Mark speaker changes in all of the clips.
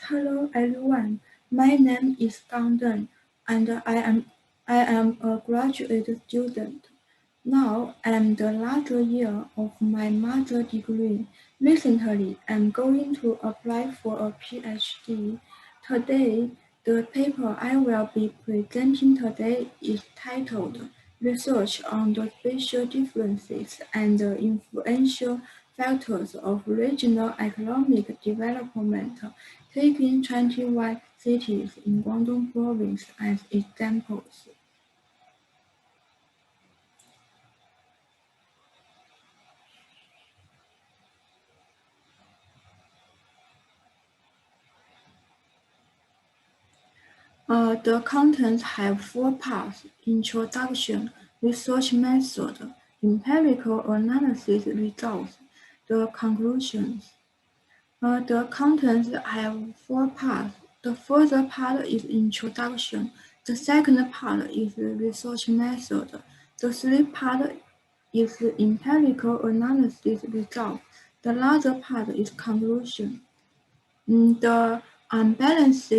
Speaker 1: Hello everyone, my name is Gang Deng, and I am a graduate student. Now I'm the last year of my master degree. Recently, I'm going to apply for a PhD. Today, the paper I will be presenting today is titled Research on the Spatial Differences and the Influential Factors of Regional Economic Development, taking 21 cities in Guangdong Province as examples. The contents have four parts: introduction, research method, empirical analysis results, the conclusions. The contents have four parts. The first part is introduction. The second part is research method. The third part is empirical analysis result. The last part is conclusion. The unbalanced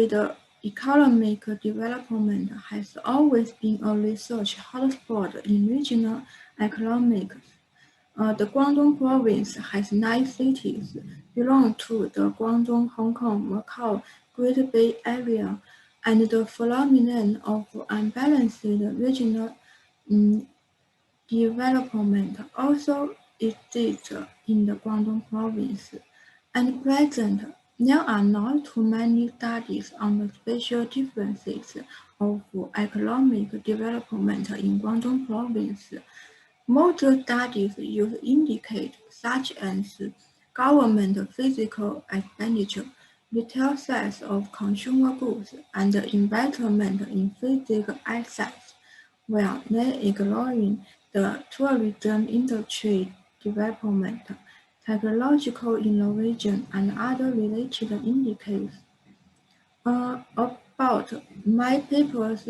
Speaker 1: economic development has always been a research hotspot in regional economics. The Guangdong province has 9 cities, belong to the Guangdong, Hong Kong, Macau, Great Bay Area, and the phenomenon of unbalanced regional um, development also exists in the Guangdong province. At present, there are not too many studies on the spatial differences of economic development in Guangdong province. Most studies use indicators such as government physical expenditure, retail sales of consumer goods, and investment in physical assets, while they ignoring the tourism industry development, technological innovation, and other related indicators. About my papers,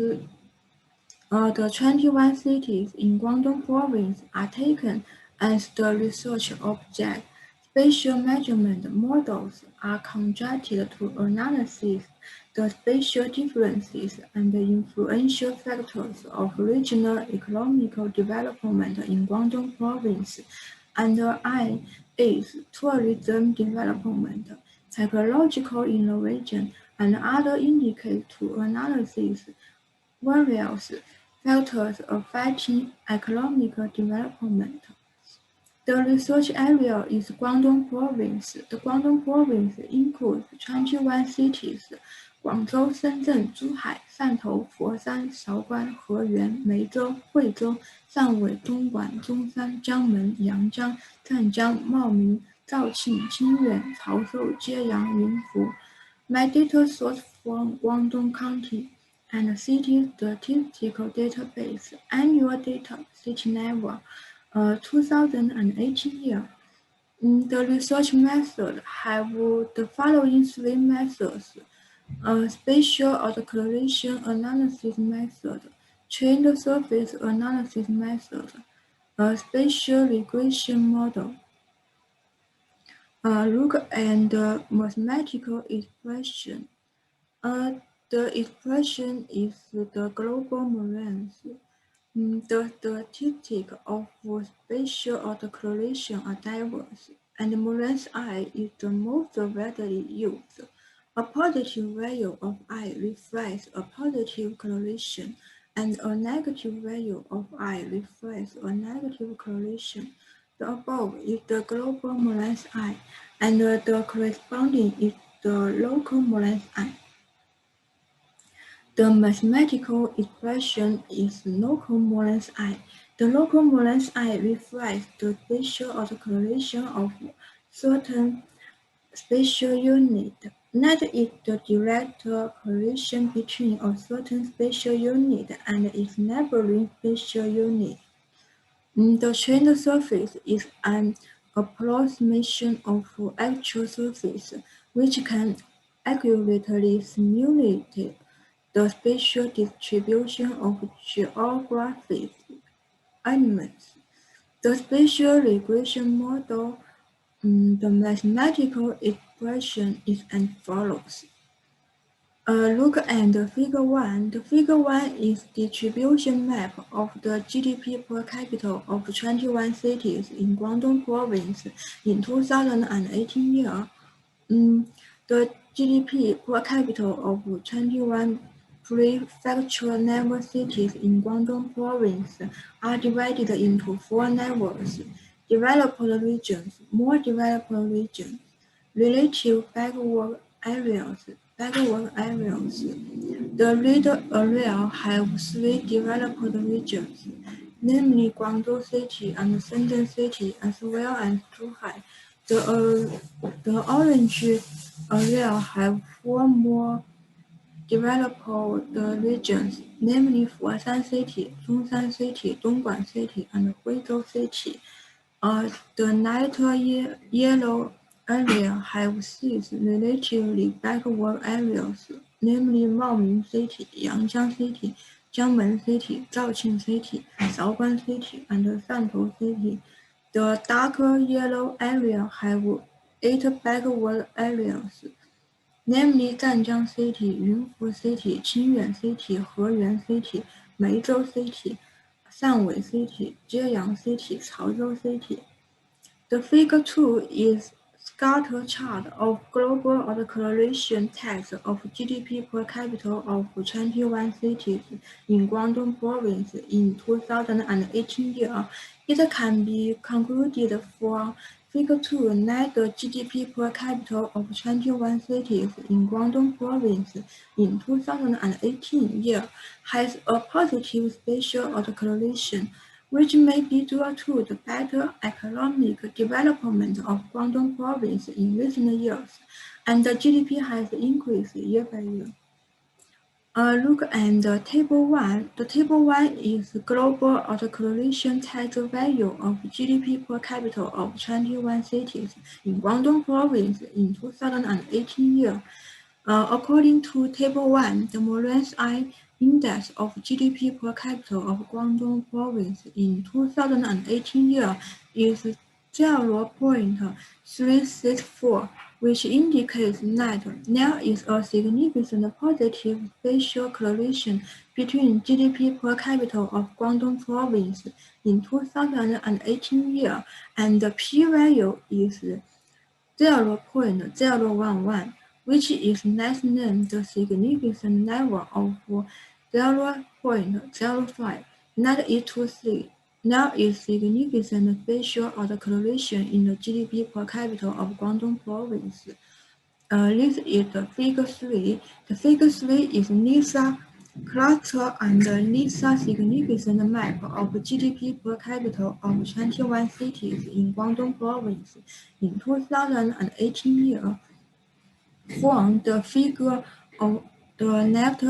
Speaker 1: the 21 cities in Guangdong province are taken as the research object. Spatial measurement models are conducted to analyze the spatial differences and the influential factors of regional economic development in Guangdong province. Under I is tourism development, technological innovation, and other indicators to analyze various factors affecting economic development. The research area is Guangdong Province. The Guangdong Province includes 21 cities: Guangzhou, Shenzhen, Zhuhai,汕头, Foshan, Shaoguan, Heyuan, Meizhou, Huizhou, Sangwei, Dongguan, Zhongshan, Jiangmen, Yangjiang, Zhanjiang, Maoming, Zhaoqing, Jinyuan, Chaozhou, Jieyang, Yunfu. My data source from Guangdong County and City Statistical Database, Annual Data, Cityneva, 2018 year. The research method have the following three methods: spatial declaration analysis method, trained surface analysis method, spatial regression model. Look at the mathematical expression. The expression is the global moraines. The statistics of spatial declaration are diverse, and Moraines I is the most widely used. A positive value of I reflects a positive correlation, and a negative value of I reflects a negative correlation. The above is the global Moraines I, and the corresponding is the local Moraines I. The mathematical expression is local Moraines I. The local Moraines I reflects the spatial declaration of certain spatial unit. That is the direct correlation between a certain spatial unit and its neighboring spatial unit. The trained surface is an approximation of actual surface, which can accurately simulate the spatial distribution of geographic elements. The spatial regression model, the mathematical expression is as follows. Look at the Figure 1. The Figure 1 is distribution map of the GDP per capita of 21 cities in Guangdong Province in 2018 year. The GDP per capita of 21 prefecture level cities in Guangdong Province are divided into 4 levels: developed regions, more developed regions, relative backward areas. The red area have 3 developed regions, namely Guangzhou City and Shenzhen City, as well as Zhuhai. The orange area have 4 more developed regions, namely Foshan City, Zhongshan City, Dongguan City, and Huizhou City. The light yellow area have 6 relatively backward areas, namely Maoming City, Yangjiang City, Jiangmen City, Zhaoqing City, Shaoguan City, and Shantou City. The darker yellow area have 8 backward areas, namely Zhanjiang City, Yunfu City, Qingyuan City, Heyuan City, Meizhou City, Sanwei City, Jieyang City, Caozhou City. The Figure 2 is scatter chart of global acceleration tax of GDP per capita of 21 cities in Guangdong Province in 2018 year. It can be concluded from Figure 2 that the GDP per capita of 21 cities in Guangdong Province in 2018 year has a positive spatial acceleration, which may be due to the better economic development of Guangdong Province in recent years, and the GDP has increased year by year. Look at the Table 1. The Table 1 is global acceleration tax value of GDP per capita of 21 cities in Guangdong Province in 2018 year. According to Table 1, the Morris I Index of GDP per capita of Guangdong Province in 2018 year is 0.364, which indicates that there is a significant positive spatial correlation between GDP per capita of Guangdong Province in 2018 year and the p-value is 0.011, which is less than the significant level of 0.05. That is to say, there is significant spatial acceleration in the GDP per capita of Guangdong Province. This is the Figure 3. The Figure 3 is NISA cluster and NISA significant map of GDP per capita of 21 cities in Guangdong Province in 2018 year. From the figure of the left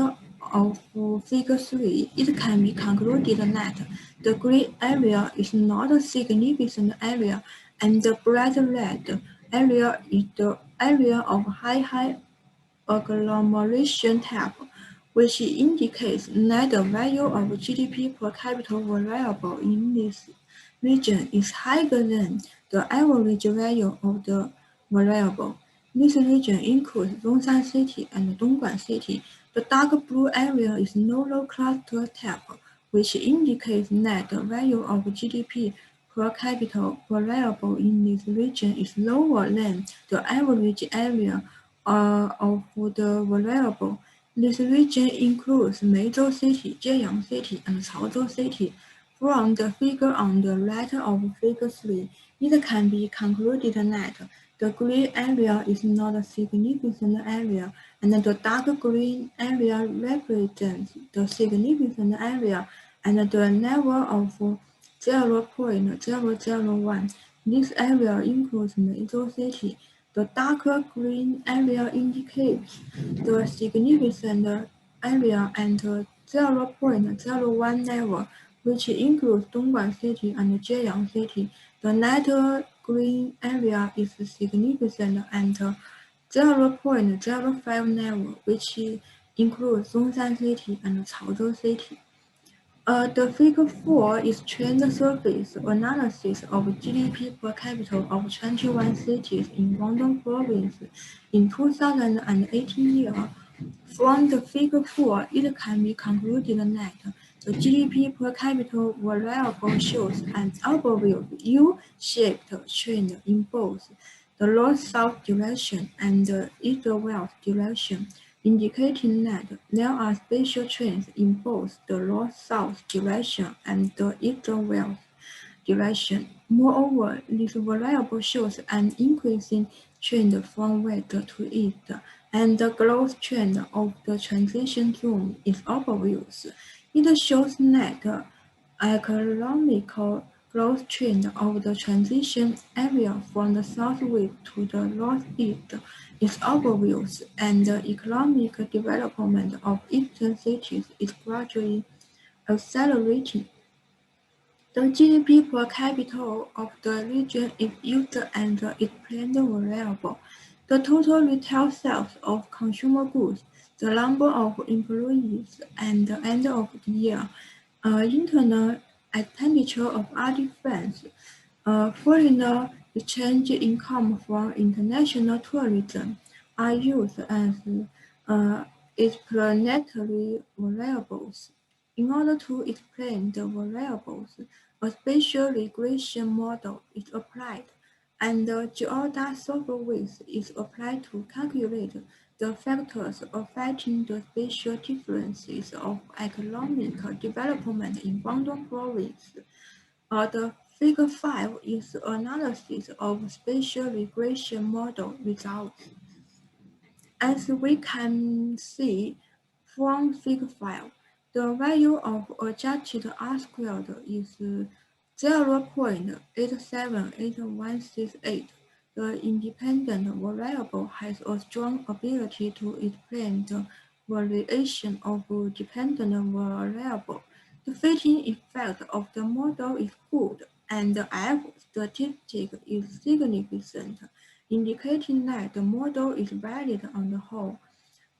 Speaker 1: of Figure 3, it can be concluded that the green area is not a significant area, and the bright red area is the area of high agglomeration type, which indicates that the value of GDP per capita variable in this region is higher than the average value of the variable. This region includes Zhongshan City and Dongguan City. The dark blue area is lower cluster type, which indicates that the value of GDP per capita variable in this region is lower than the average area of the variable. This region includes Meizhou City, Jieyang City, and Caozhou City. From the figure on the right of Figure 3, it can be concluded that the green area is not a significant area, and the dark green area represents the significant area, and the level of 0.001. This area includes Meizhou City. The darker green area indicates the significant area and 0.01 level, which includes Dongguan City and Jieyang City. The lighter green area is significant and 0.05 level, which includes Zhongshan City and Caozhou City. The Figure 4 is trend surface analysis of GDP per capita of 21 cities in Guangdong Province in 2018 year. From the figure 4, it can be concluded that the GDP per capita variable shows an upward U-shaped trend in both the north-south direction and the east-west direction, indicating that there are spatial trends in both the north-south direction and the east-west direction. Moreover, this variable shows an increasing trend from west to east, and the growth trend of the transition zone is obvious. It shows that the economical growth trend of the transition area from the southwest to the northeast is obvious, and the economic development of eastern cities is gradually accelerating. The GDP per capita of the region is used as its planned variable. The total retail sales of consumer goods, the number of employees, and the end of the year, internal expenditure of our defense, foreign exchange income from international tourism are used as explanatory variables. In order to explain the variables, a spatial regression model is applied, and the GeoDA software is applied to calculate the factors affecting the spatial differences of economic development in Guangdong province. The figure 5 is analysis of spatial regression model results. As we can see from figure 5, the value of adjusted R-squared is 0.878168. The independent variable has a strong ability to explain the variation of dependent variable. The fitting effect of the model is good, and the F statistic is significant, indicating that the model is valid on the whole.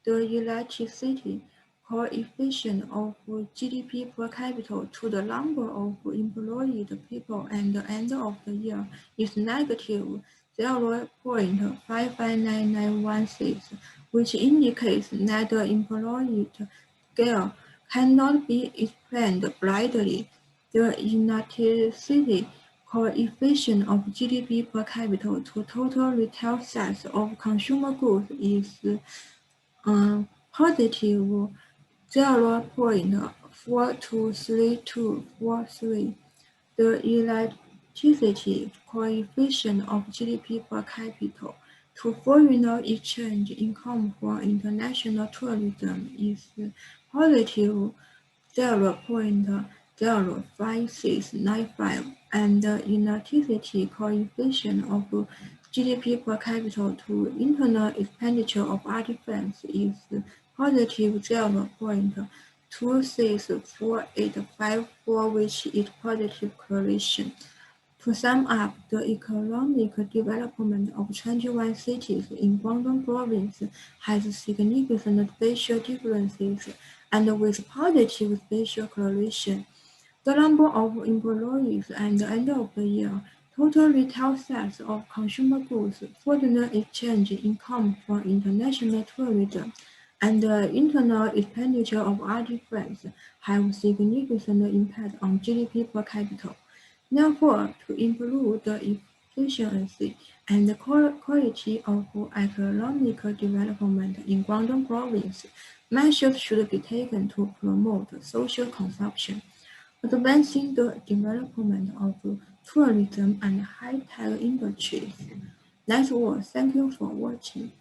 Speaker 1: The electricity coefficient of GDP per capita to the number of employed people at the end of the year is negative 0.559916, which indicates that the employed scale cannot be explained blindly. The elasticity coefficient of GDP per capita to total retail sales of consumer goods is positive 0.423243. The elasticity coefficient of GDP per capita to foreign exchange income from international tourism is positive 0.05695, and the elasticity coefficient of GDP per capita to internal expenditure of our defense is positive 0.264854, which is positive correlation. To sum up, the economic development of 21 cities in Guangdong province has significant spatial differences and with positive spatial correlation. The number of employees at the end of the year, total retail sales of consumer goods, foreign exchange income from international tourism, and the internal expenditure of our defense have significant impact on GDP per capita. Therefore, to improve the efficiency and the quality of economic development in Guangdong province, measures should be taken to promote social consumption, advancing the development of tourism and high-tech industries. That's all. Thank you for watching.